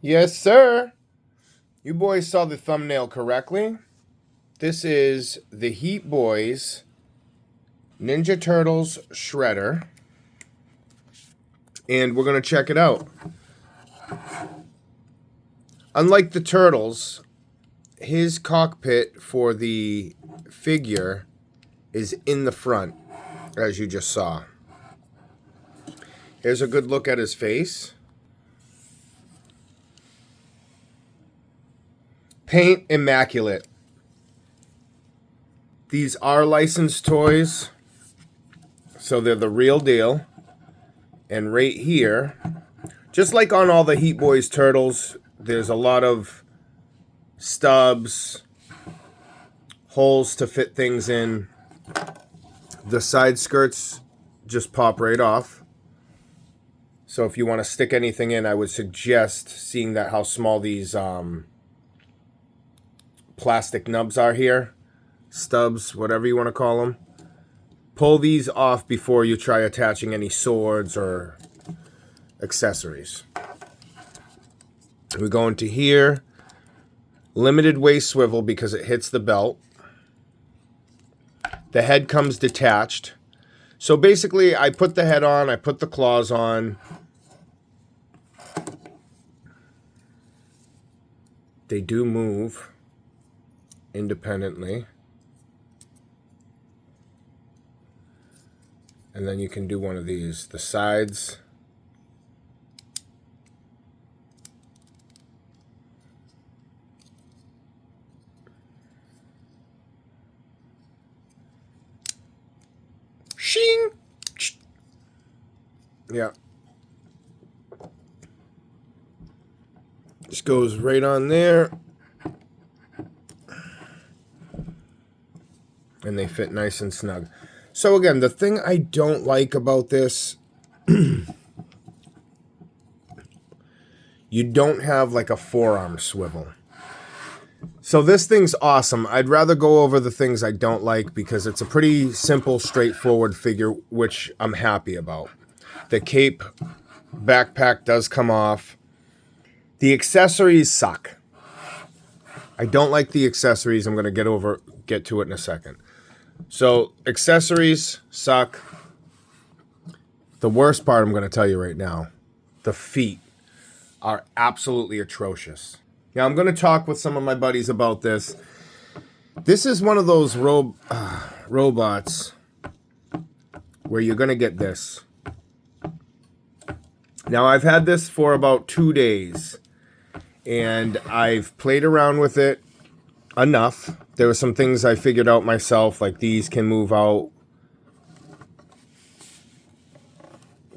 Yes, sir. You boys saw the thumbnail correctly. This is the Heat Boys Ninja Turtles Shredder. And we're going to check it out. Unlike the Turtles, his cockpit for the figure is in the front, as you just saw. Here's a good look at his face. Paint immaculate. These are licensed toys, so they're the real deal. And right here, just like on all the Heat Boys Turtles, there's a lot of stubs, holes to fit things in. The side skirts just pop right off. So if you want to stick anything in, I would suggest seeing that how small these plastic nubs are here. Stubs, whatever you want to call them. Pull these off before you try attaching any swords or accessories. We go into here. Limited waist swivel because it hits the belt. The head comes detached. So basically, I put the head on, I put the claws on. They do move independently. And then you can do one of these. The sides. Shing! Yeah. Just goes right on there. And they fit nice and snug. So again, the thing I don't like about this, you don't have like a forearm swivel. So this thing's awesome. I'd rather go over the things I don't like because it's a pretty simple, straightforward figure, which I'm happy about. The cape backpack does come off. The accessories suck. I don't like the accessories. I'm going to get to it in a second. So accessories suck. The worst part I'm going to tell you right now, the feet are absolutely atrocious. Now I'm going to talk with some of my buddies about this. This is one of those robots where you're going to get this. Now I've had this for about 2 days and I've played around with it enough. There were some things I figured out myself, like these can move out.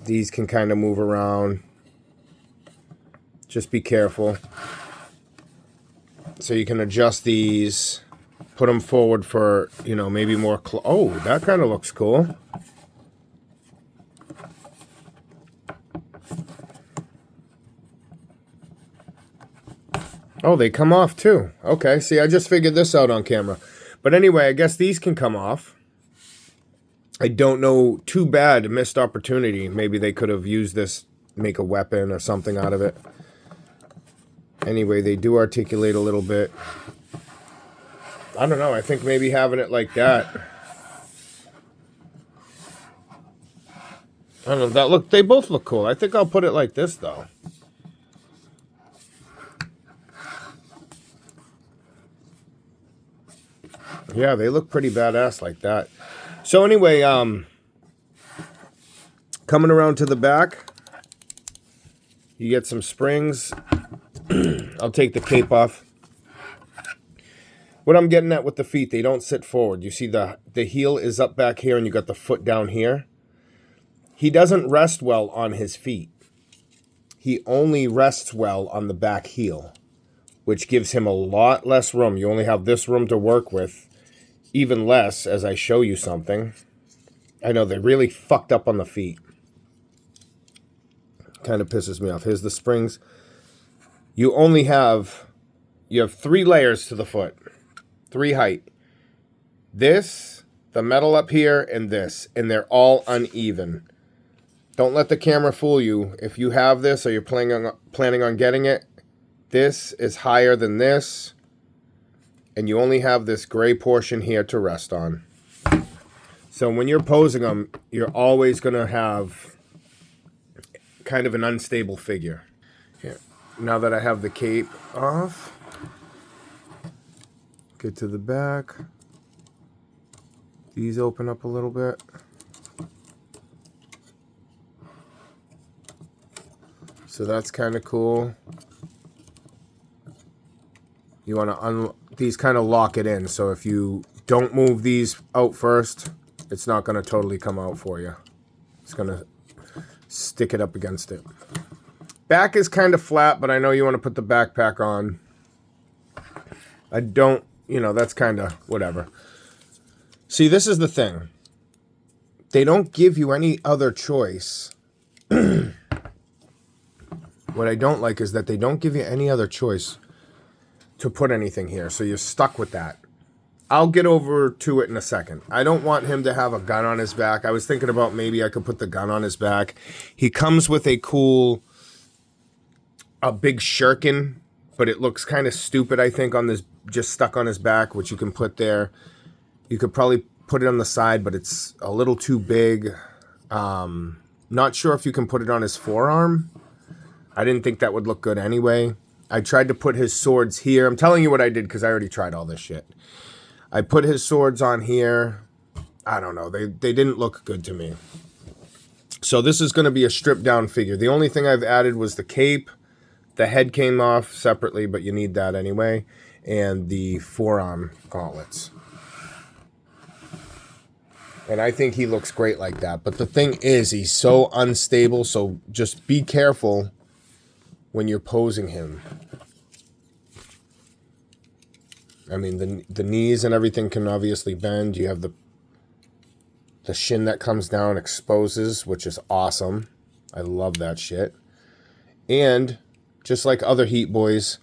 These can kind of move around. Just be careful. So you can adjust these, put them forward for, maybe more. Oh, that kind of looks cool. Oh, they come off too. Okay, see, I just figured this out on camera. But anyway, I guess these can come off. I don't know. Too bad, missed opportunity. Maybe they could have used this, make a weapon or something out of it. Anyway, they do articulate a little bit. I don't know. I think maybe having it like that. I don't know. They both look cool. I think I'll put it like this though. Yeah, they look pretty badass like that. So anyway, coming around to the back, you get some springs. I'll take the cape off. What I'm getting at with the feet, they don't sit forward. You see the heel is up back here and you got the foot down here. He doesn't rest well on his feet. He only rests well on the back heel, which gives him a lot less room. You only have this room to work with. Even less as I show you something. I know they really fucked up on the feet. Kind of pisses me off. Here's the springs. You have 3 layers to the foot. 3 height. This, the metal up here, and this. And they're all uneven. Don't let the camera fool you. If you have this or you're planning on getting it, this is higher than this, and you only have this gray portion here to rest on. So when you're posing them, you're always going to have kind of an unstable figure. Here, now that I have the cape off, get to the back. These open up a little bit. So that's kind of cool. You want to these kind of lock it in. So if you don't move these out first, it's not going to totally come out for you. It's going to stick it up against it. Back is kind of flat, but I know you want to put the backpack on. I don't, that's kind of whatever. See, this is the thing. They don't give you any other choice. What I don't like is that they don't give you any other choice to put anything here. So you're stuck with that. I'll get over to it in a second. I don't want him to have a gun on his back. I was thinking about maybe I could put the gun on his back. He comes with a big shuriken, but it looks kind of stupid, I think, on this, just stuck on his back, which you can put there. You could probably put it on the side, but it's a little too big. Not sure if you can put it on his forearm. I didn't think that would look good anyway. I tried to put his swords here. I'm telling you what I did because I already tried all this shit. I put his swords on here. I don't know. They didn't look good to me. So this is going to be a stripped down figure. The only thing I've added was the cape. The head came off separately, but you need that anyway. And the forearm gauntlets. And I think he looks great like that. But the thing is, he's so unstable. So just be careful when you're posing him. I mean, the knees and everything can obviously bend. You have the shin that comes down exposes, which is awesome. I love that shit. And just like other Heat Boys,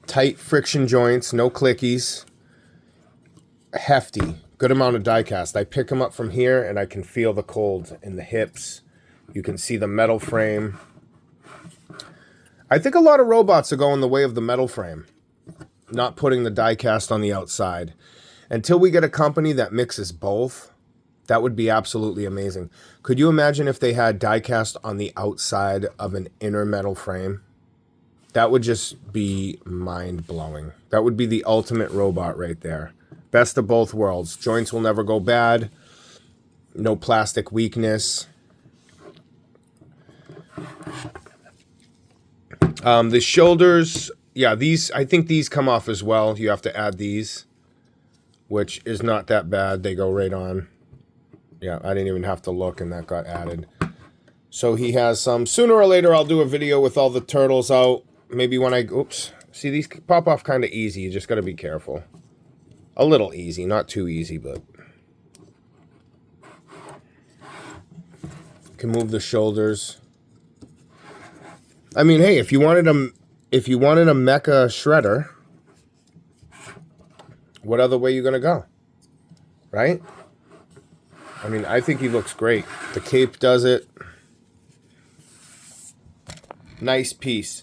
tight friction joints, no clickies, hefty, good amount of die cast. I pick him up from here and I can feel the cold in the hips. You can see the metal frame. I think a lot of robots are going the way of the metal frame, not putting the die cast on the outside. Until we get a company that mixes both, that would be absolutely amazing. Could you imagine if they had die cast on the outside of an inner metal frame? That would just be mind-blowing. That would be the ultimate robot right there. Best of both worlds. Joints will never go bad. No plastic weakness. The shoulders, yeah, these, I think these come off as well. You have to add these, which is not that bad. They go right on. Yeah, I didn't even have to look, and that got added. So he has some. Sooner or later, I'll do a video with all the turtles out. Maybe when oops. See, these pop off kind of easy. You just got to be careful. A little easy, not too easy, but. You can move the shoulders. I mean, hey, if you wanted a mecha shredder, what other way are you gonna go? Right? I mean, I think he looks great. The cape does it. Nice piece.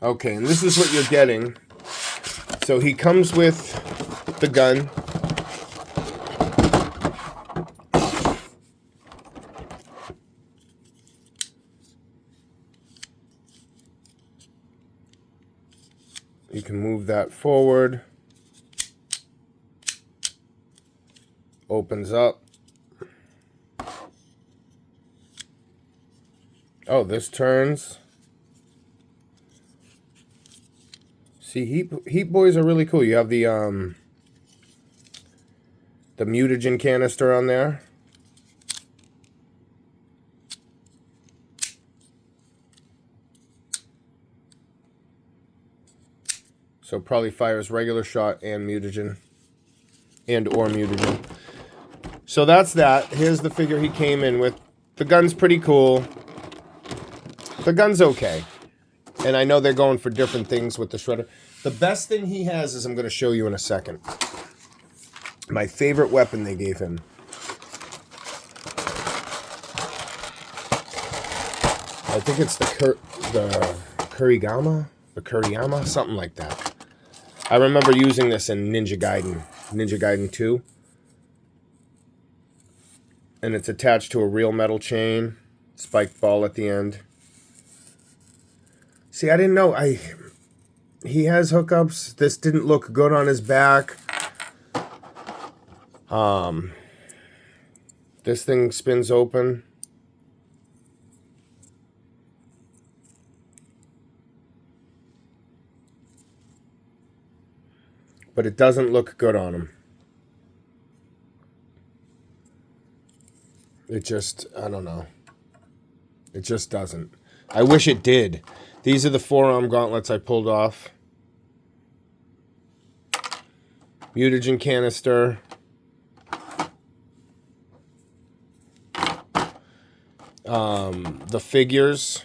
Okay, and this is what you're getting. So he comes with the gun. You can move that forward. Opens up. Oh, this turns. See, Heat Boys are really cool. You have the mutagen canister on there. So probably fires regular shot and mutagen. And/or mutagen. So that's that. Here's the figure he came in with. The gun's pretty cool. The gun's okay. And I know they're going for different things with the shredder. The best thing he has is I'm going to show you in a second. My favorite weapon they gave him. I think it's the Kuriyama, something like that. I remember using this in Ninja Gaiden 2. And it's attached to a real metal chain, spiked ball at the end. See, I didn't know. He has hookups. This didn't look good on his back. This thing spins open. But it doesn't look good on him. It just, I don't know. It just doesn't. I wish it did. These are the forearm gauntlets I pulled off. Mutagen canister. The figures.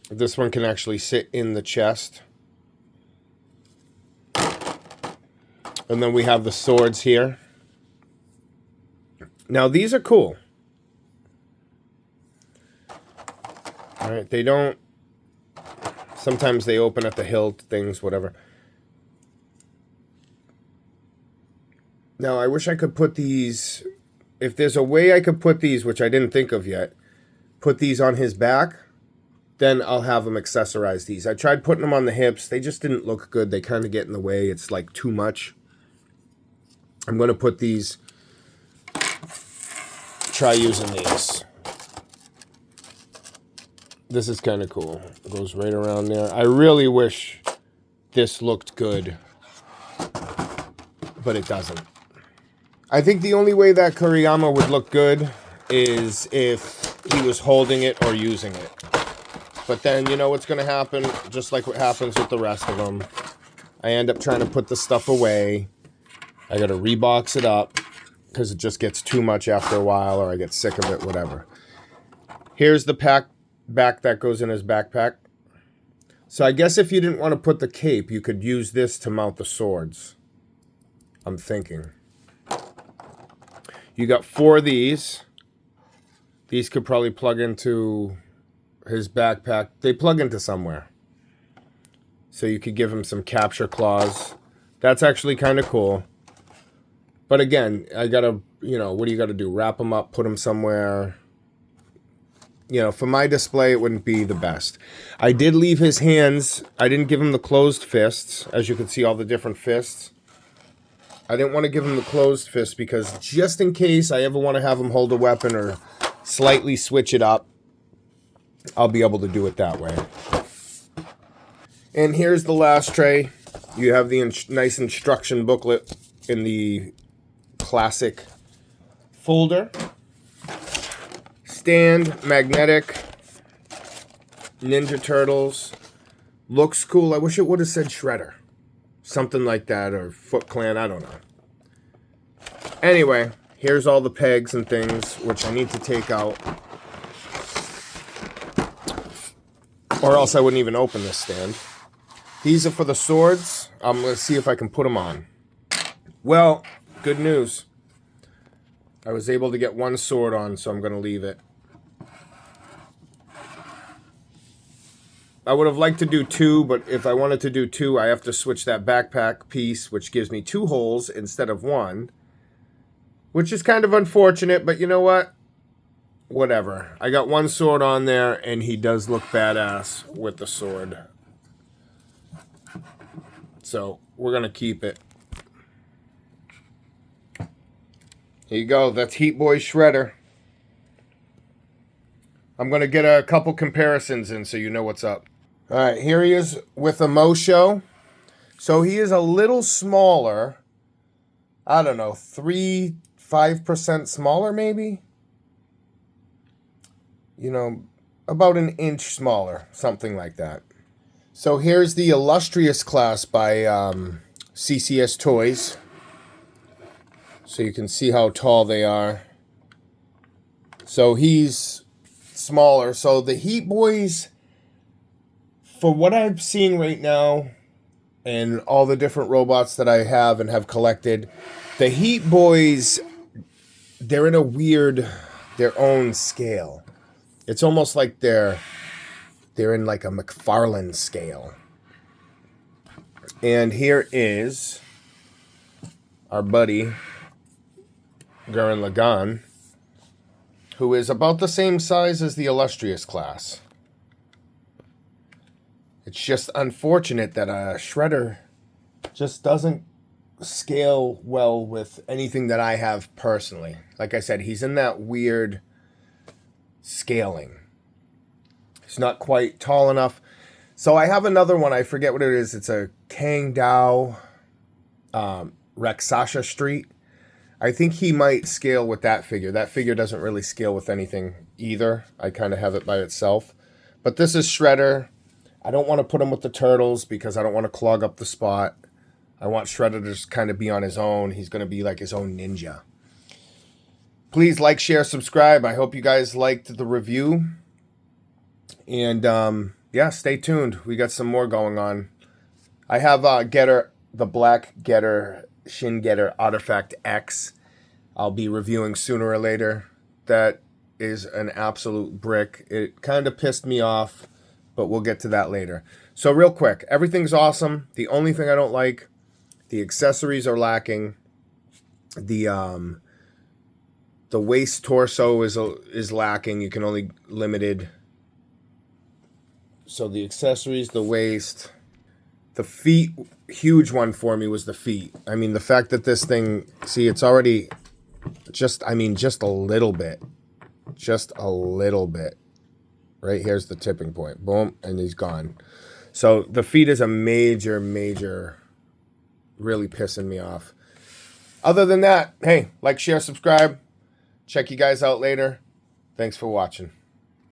This one can actually sit in the chest. And then we have the swords here. Now, these are cool. All right, they don't... Sometimes they open at the hilt, things, whatever. Now, I wish I could put these... If there's a way I could put these, which I didn't think of yet, put these on his back, then I'll have him accessorize these. I tried putting them on the hips. They just didn't look good. They kind of get in the way. It's like too much. I'm going to put these... Try using these. This is kind of cool. It goes right around there. I really wish this looked good, but it doesn't. I think the only way that Kuriyama would look good is if he was holding it or using it. But then, you know what's going to happen? Just like what happens with the rest of them. I end up trying to put the stuff away. I got to rebox it up because it just gets too much after a while, or I get sick of it, whatever. Here's the back that goes in his backpack. So I guess if you didn't want to put the cape, you could use this to mount the swords. I'm thinking. You got 4 of these. These could probably plug into his backpack. They plug into somewhere. So you could give him some capture claws. That's actually kind of cool. But again, I gotta, what do you gotta do? Wrap them up, put them somewhere. For my display, it wouldn't be the best. I did leave his hands. I didn't give him the closed fists. As you can see, all the different fists. I didn't want to give him the closed fist because just in case I ever want to have him hold a weapon or slightly switch it up, I'll be able to do it that way. And here's the last tray. You have the nice instruction booklet in the classic folder. Stand, magnetic, Ninja Turtles. Looks cool. I wish it would have said Shredder. Something like that, or Foot Clan, I don't know. Anyway, here's all the pegs and things, which I need to take out. Or else I wouldn't even open this stand. These are for the swords. I'm going to see if I can put them on. Well, good news. I was able to get one sword on, so I'm going to leave it. I would have liked to do 2, but if I wanted to do 2, I have to switch that backpack piece, which gives me 2 holes instead of 1. Which is kind of unfortunate, but you know what? Whatever. I got one sword on there, and he does look badass with the sword. So, we're going to keep it. Here you go. That's Heat Boy Shredder. I'm going to get a couple comparisons in so you know what's up. All right, here he is with a Mosho. So he is a little smaller. I don't know, 5% smaller maybe? About an inch smaller, something like that. So here's the Illustrious class by CCS Toys. So you can see how tall they are. So he's smaller. So the Heat Boys, for what I'm seeing right now, and all the different robots that I have and have collected, the Heat Boys, they're in their own scale. It's almost like they're They're in like a McFarlane scale. And here is our buddy, Gurren Lagann, who is about the same size as the Illustrious class. It's just unfortunate that a Shredder just doesn't scale well with anything that I have personally. Like I said, he's in that weird scaling. He's not quite tall enough. So I have another one. I forget what it is. It's a Kang Dao Raksasa Street. I think he might scale with that figure. That figure doesn't really scale with anything either. I kind of have it by itself. But this is Shredder. I don't want to put him with the Turtles because I don't want to clog up the spot. I want Shredder to just kind of be on his own. He's going to be like his own ninja. Please like, share, subscribe. I hope you guys liked the review. And yeah, stay tuned. We got some more going on. I have Getter, the Black Getter, Shin Getter Artifact X. I'll be reviewing sooner or later. That is an absolute brick. It kind of pissed me off, but we'll get to that later. So real quick, everything's awesome. The only thing I don't like, the accessories are lacking. The waist torso is lacking. You can only limited. So the accessories, the waist, the feet, huge one for me was the feet. I mean, the fact that this thing, see, it's already just a little bit. Just a little bit. Right here's the tipping point. Boom, and he's gone. So the feet is a major, really pissing me off. Other than that, hey, like, share, subscribe. Check you guys out later. Thanks for watching.